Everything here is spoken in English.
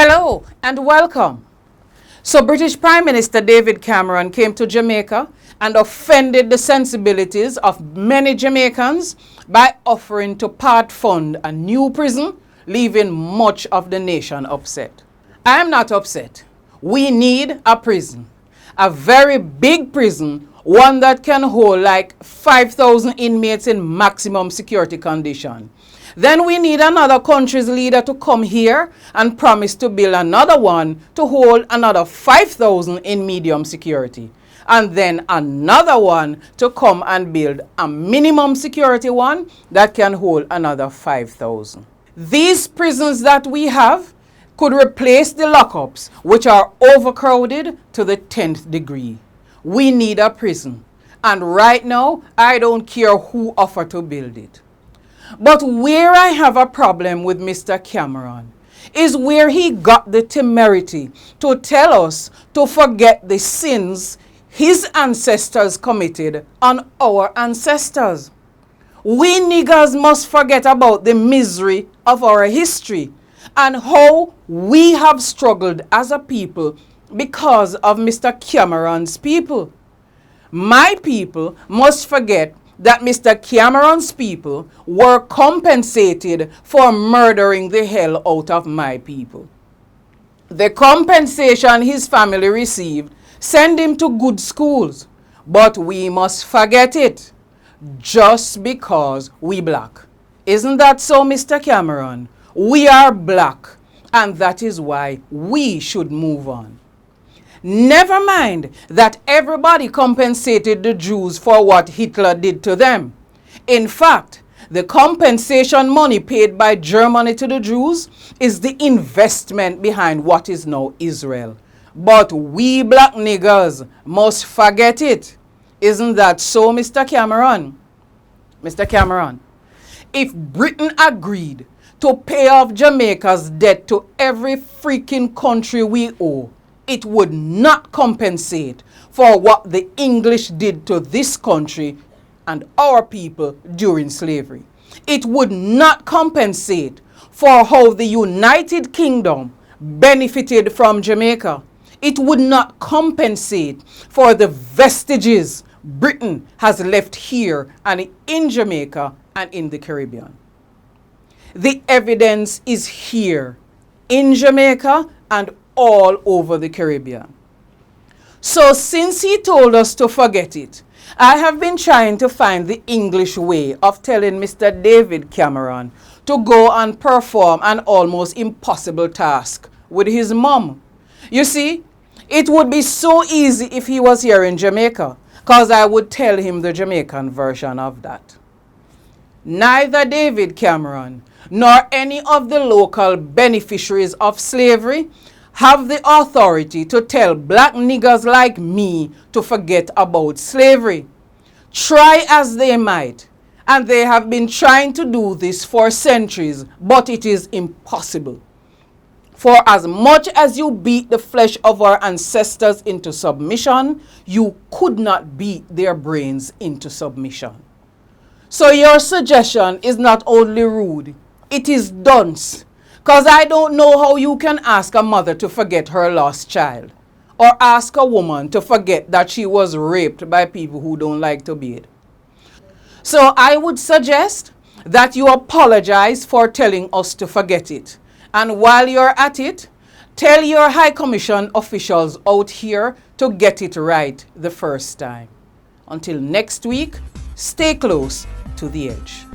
Hello and welcome. So British Prime Minister David Cameron came to Jamaica and offended the sensibilities of many Jamaicans by offering to part fund a new prison, leaving much of the nation upset. I am not upset. We need a prison, a very big prison, one that can hold like 5,000 inmates in maximum security condition. Then we need another country's leader to come here and promise to build another one to hold another 5,000 in medium security. And then another one to come and build a minimum security one that can hold another 5,000. These prisons that we have could replace the lockups, which are overcrowded to the 10th degree. We need a prison. And right now, I don't care who offered to build it. But where I have a problem with Mr. Cameron is where he got the temerity to tell us to forget the sins his ancestors committed on our ancestors. We niggers must forget about the misery of our history and how we have struggled as a people because of Mr. Cameron's people. My people must forget that Mr. Cameron's people were compensated for murdering the hell out of my people. The compensation his family received sent him to good schools, but we must forget it just because we black. Isn't that so, Mr. Cameron? We are black, and that is why we should move on. Never mind that everybody compensated the Jews for what Hitler did to them. In fact, the compensation money paid by Germany to the Jews is the investment behind what is now Israel. But we black niggers must forget it. Isn't that so, Mr. Cameron? Mr. Cameron, if Britain agreed to pay off Jamaica's debt to every freaking country we owe, it would not compensate for what the English did to this country and our people during slavery. It would not compensate for how the United Kingdom benefited from Jamaica. It would not compensate for the vestiges Britain has left here and in Jamaica and in the Caribbean. The evidence is here in Jamaica and all over the Caribbean. So since he told us to forget it, I have been trying to find the English way of telling Mr. David Cameron to go and perform an almost impossible task with his mom. You see, it would be so easy if he was here in Jamaica, because I would tell him the Jamaican version of that. Neither David Cameron nor any of the local beneficiaries of slavery have the authority to tell black niggers like me to forget about slavery. Try as they might, and they have been trying to do this for centuries, but it is impossible. For as much as you beat the flesh of our ancestors into submission, you could not beat their brains into submission. So your suggestion is not only rude, it is dunce. Because I don't know how you can ask a mother to forget her lost child, or ask a woman to forget that she was raped by people who don't like to bathe. So I would suggest that you apologize for telling us to forget it. And while you're at it, tell your High Commission officials out here to get it right the first time. Until next week, stay close to the edge.